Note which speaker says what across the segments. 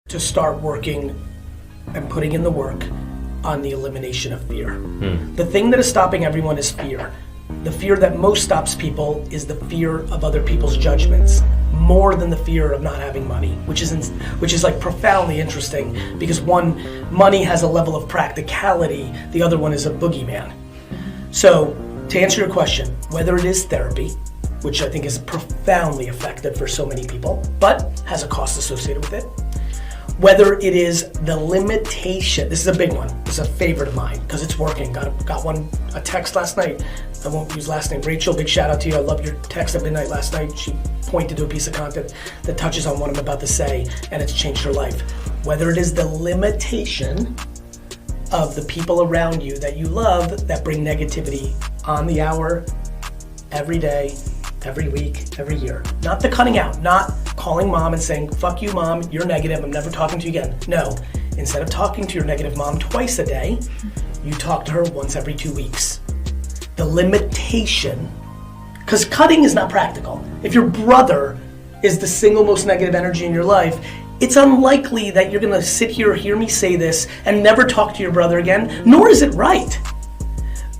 Speaker 1: to start working and putting in the work on the elimination of fear. The thing that is stopping everyone is fear. The fear that most stops people is the fear of other people's judgments, more than the fear of not having money, which is like profoundly interesting, because one, money has a level of practicality, the other one is a boogeyman. So to answer your question, whether it is therapy, which I think is profoundly effective for so many people, but has a cost associated with it, whether it is the limitation, this is a big one, this is a favorite of mine, because it's working. Got a text last night, I won't use last name, Rachel, big shout out to you, I love your text at midnight last night. She pointed to a piece of content that touches on what I'm about to say, and it's changed her life. Whether it is the limitation of the people around you that you love that bring negativity on the hour, every day, every week, every year. Not the cutting out, not calling mom and saying, fuck you mom, you're negative, I'm never talking to you again. No, instead of talking to your negative mom twice a day, you talk to her once every 2 weeks. The limitation, because cutting is not practical. If your brother is the single most negative energy in your life, it's unlikely that you're gonna sit here, hear me say this, and never talk to your brother again, nor is it right.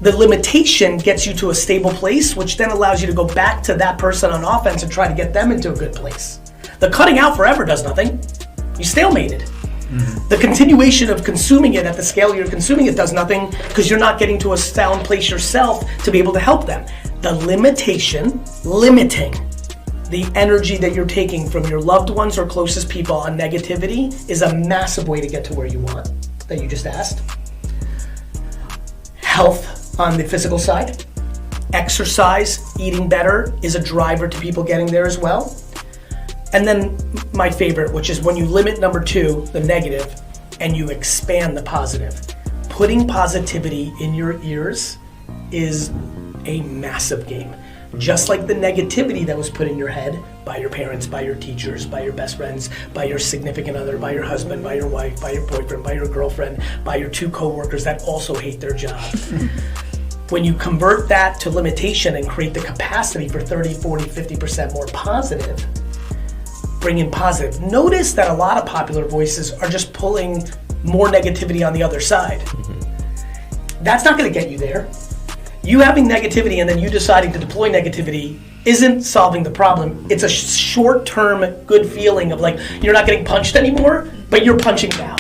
Speaker 1: The limitation gets you to a stable place, which then allows you to go back to that person on offense and try to get them into a good place. The cutting out forever does nothing. You stalemated. The continuation of consuming it at the scale you're consuming it does nothing, because you're not getting to a sound place yourself to be able to help them. The limitation, limiting the energy that you're taking from your loved ones or closest people on negativity is a massive way to get to where you want, that you just asked. Health on the physical side, exercise, eating better is a driver to people getting there as well. And then my favorite, which is when you limit number 2, the negative, and you expand the positive. Putting positivity in your ears is a massive game. Just like the negativity that was put in your head by your parents, by your teachers, by your best friends, by your significant other, by your husband, by your wife, by your boyfriend, by your girlfriend, by your 2 coworkers that also hate their job. When you convert that to limitation and create the capacity for 30, 40, 50% more positive, bring in positive. Notice that a lot of popular voices are just pulling more negativity on the other side. That's not gonna get you there. You having negativity and then you deciding to deploy negativity isn't solving the problem. It's a short-term good feeling of like, you're not getting punched anymore, but you're punching down.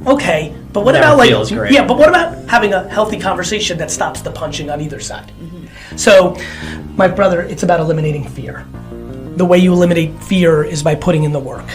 Speaker 1: Okay, but what about like, yeah, but what about having a healthy conversation that stops the punching on either side? So, my brother, it's about eliminating fear. The way you eliminate fear is by putting in the work.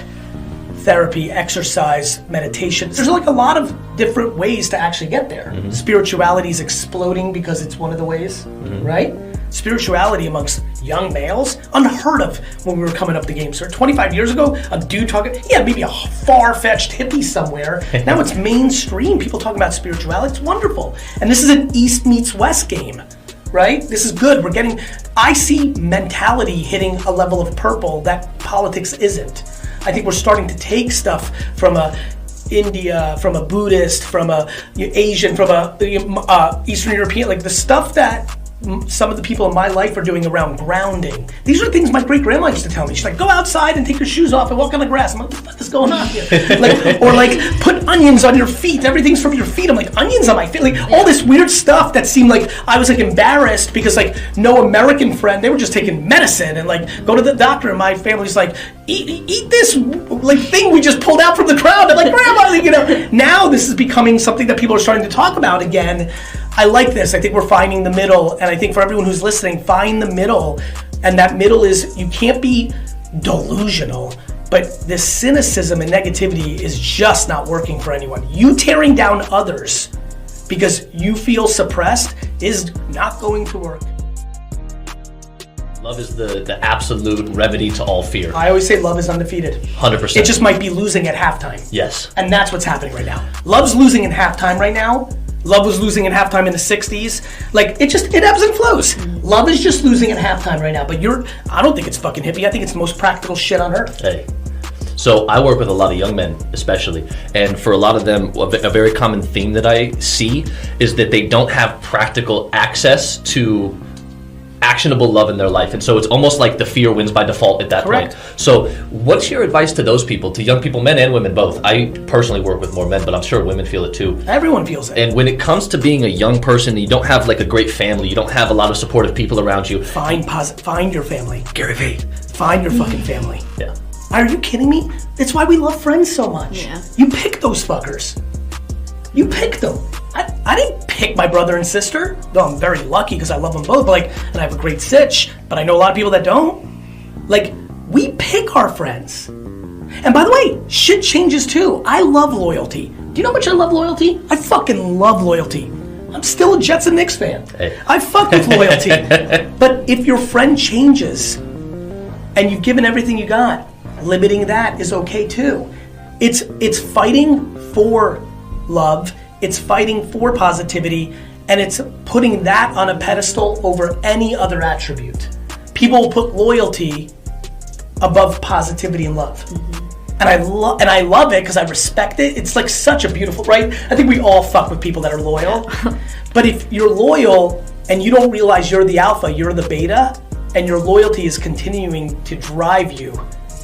Speaker 1: Therapy, exercise, meditation. There's like a lot of different ways to actually get there. Spirituality is exploding because it's one of the ways, right? Spirituality amongst young males, unheard of when we were coming up the game. So 25 years ago, a dude talking, maybe a far-fetched hippie somewhere. Now it's mainstream. People talking about spirituality. It's wonderful. And this is an East meets West game, right? This is good. I see mentality hitting a level of purple that politics isn't. I think we're starting to take stuff from India, from a Buddhist, from a Asian, from a Eastern European, like the stuff that some of the people in my life are doing around grounding. These are things my great-grandma used to tell me. She's like, go outside and take your shoes off and walk on the grass. I'm like, what the fuck is going on here? Or put onions on your feet. Everything's from your feet. I'm like, onions on my feet? Like, all this weird stuff that seemed like I was like embarrassed because like no American friend, they were just taking medicine and like go to the doctor, and my family's like, eat this like thing we just pulled out from the ground. I'm like, grandma, now this is becoming something that people are starting to talk about again. I like this. I think we're finding the middle, and I think for everyone who's listening, find the middle. And that middle is, you can't be delusional, but this cynicism and negativity is just not working for anyone. You tearing down others because you feel suppressed is not going to work.
Speaker 2: Love is the absolute remedy to all fear.
Speaker 1: I always say love is undefeated.
Speaker 2: 100%.
Speaker 1: It just might be losing at halftime.
Speaker 2: Yes.
Speaker 1: And that's what's happening right now. Love's losing in halftime right now. Love was losing in halftime in the 60s. Like, it ebbs and flows. Love is just losing in halftime right now. But I don't think it's fucking hippie. I think it's the most practical shit on earth.
Speaker 2: Hey. So I work with a lot of young men, especially. And for a lot of them, a very common theme that I see is that they don't have practical access to actionable love in their life. And so it's almost like the fear wins by default at that
Speaker 1: Correct.
Speaker 2: point. So what's your advice to those people, to young people, men and women both? I personally work with more men, but I'm sure women feel it too.
Speaker 1: Everyone feels it.
Speaker 2: And when it comes to being a young person, you don't have like a great family, you don't have a lot of supportive people around you.
Speaker 1: Find your family.
Speaker 2: Gary Vee.
Speaker 1: Find your fucking family.
Speaker 2: Yeah.
Speaker 1: Are you kidding me? It's why we love Friends so much.
Speaker 3: Yeah.
Speaker 1: You pick those fuckers. You pick them. I didn't pick my brother and sister, though I'm very lucky because I love them both, but like, and I have a great sitch, but I know a lot of people that don't. Like, we pick our friends. And by the way, shit changes too. I love loyalty. Do you know how much I love loyalty? I fucking love loyalty. I'm still a Jets and Knicks fan.
Speaker 2: Hey.
Speaker 1: I fuck with loyalty. But if your friend changes and you've given everything you got, limiting that is okay too. It's fighting for love, it's fighting for positivity, and it's putting that on a pedestal over any other attribute. People will put loyalty above positivity and love. And I love it because I respect it. It's like such a beautiful, right? I think we all fuck with people that are loyal. But if you're loyal and you don't realize you're the alpha, you're the beta, and your loyalty is continuing to drive you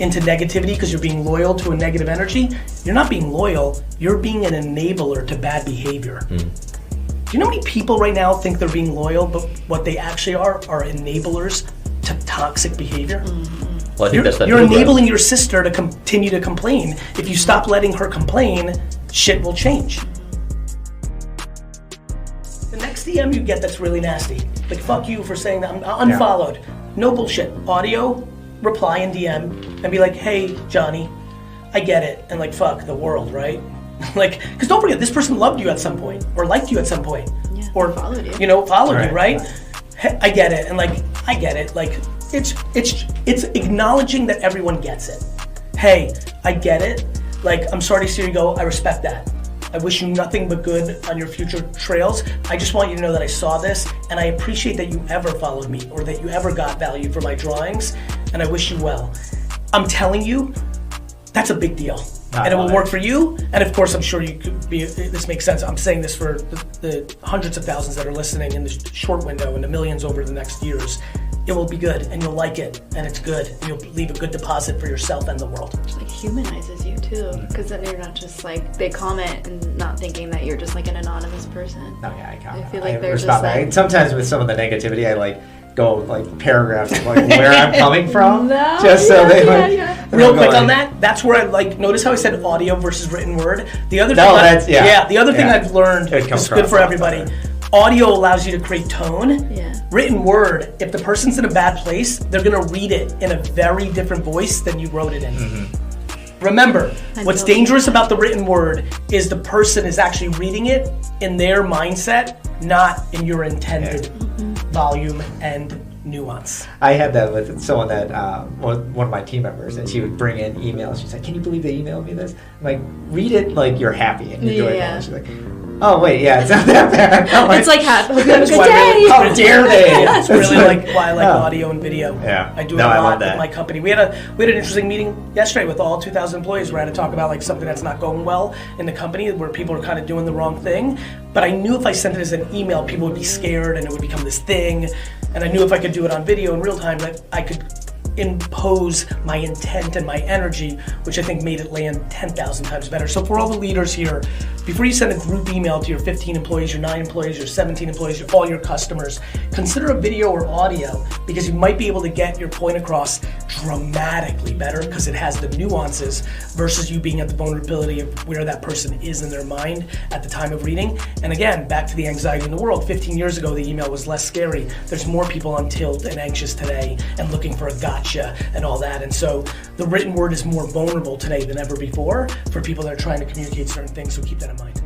Speaker 1: into negativity because you're being loyal to a negative energy, you're not being loyal, you're being an enabler to bad behavior. Do you know how many people right now think they're being loyal, but what they actually are enablers to toxic behavior?
Speaker 2: Well, I think that's that
Speaker 1: You're
Speaker 2: middle ground.
Speaker 1: enabling your sister to continue to complain. If you stop letting her complain, shit will change. The next DM you get that's really nasty, like fuck you for saying that, I'm unfollowed. No bullshit. Audio, reply in DM, and be like, hey, Johnny, I get it. And like, fuck the world, right? Like, because don't forget, this person loved you at some point, or liked you at some point.
Speaker 3: Yeah,
Speaker 1: or
Speaker 3: followed you.
Speaker 1: Followed you, right? Hey, I get it. And like, I get it. Like, it's acknowledging that everyone gets it. Hey, I get it. Like, I'm sorry to see you go. I respect that. I wish you nothing but good on your future trails. I just want you to know that I saw this, and I appreciate that you ever followed me or that you ever got value from my drawings, and I wish you well. I'm telling you, that's a big deal. And it will work for you, and of course I'm sure you could be, this makes sense. I'm saying this for the hundreds of thousands that are listening in this short window and the millions over the next years. It will be good, and you'll like it, and it's good, and you'll leave a good deposit for yourself and the world.
Speaker 3: It like humanizes you too, because then you're not just like, they comment and not thinking that you're just like an anonymous person.
Speaker 4: No, yeah, I comment.
Speaker 3: I feel like they're
Speaker 4: respond
Speaker 3: just
Speaker 4: back.
Speaker 3: like-
Speaker 4: And sometimes with some of the negativity, I like go like paragraphs of like where I'm coming from,
Speaker 3: No,
Speaker 4: just so they
Speaker 3: yeah,
Speaker 4: like.
Speaker 3: yeah.
Speaker 1: Real quick on that, that's where I like, notice how I said audio versus written word? The other
Speaker 4: No,
Speaker 1: thing,
Speaker 4: that's- yeah.
Speaker 1: the other thing
Speaker 4: Yeah.
Speaker 1: I've learned,
Speaker 4: It comes
Speaker 1: is good for
Speaker 4: across
Speaker 1: everybody.
Speaker 4: better.
Speaker 1: Audio allows you to create tone.
Speaker 3: Yeah.
Speaker 1: Written word, if the person's in a bad place, they're gonna read it in a very different voice than you wrote it in. Remember, what's dangerous about the written word is the person is actually reading it in their mindset, not in your intended volume and nuance.
Speaker 4: I had that with someone that one of my team members, and she would bring in emails. She's like, "Can you believe they emailed me this?" I'm like, read it like you're happy and you're doing it. And she's like, "Oh wait, yeah, it's not that bad." I'm
Speaker 3: It's like, hope you have a good
Speaker 1: why I
Speaker 3: day.
Speaker 1: really-
Speaker 4: how dare they?
Speaker 1: Yeah, it's really like why I like
Speaker 4: Oh.
Speaker 1: audio and video.
Speaker 4: Yeah.
Speaker 1: I do
Speaker 4: No,
Speaker 1: it
Speaker 4: I
Speaker 1: a
Speaker 4: love
Speaker 1: lot with
Speaker 4: that.
Speaker 1: my company. We had an interesting meeting yesterday with all 2,000 employees where I had to talk about like something that's not going well in the company, where people are kind of doing the wrong thing. But I knew if I sent it as an email, people would be scared and it would become this thing. And I knew if I could do it on video in real time, that I could impose my intent and my energy, which I think made it land 10,000 times better. So for all the leaders here, before you send a group email to your 15 employees, your 9 employees, your 17 employees, all your customers, consider a video or audio, because you might be able to get your point across dramatically better because it has the nuances versus you being at the vulnerability of where that person is in their mind at the time of reading. And again, back to the anxiety in the world, 15 years ago, the email was less scary. There's more people on tilt and anxious today and looking for a gotcha and all that. And so the written word is more vulnerable today than ever before for people that are trying to communicate certain things, so keep that in mind.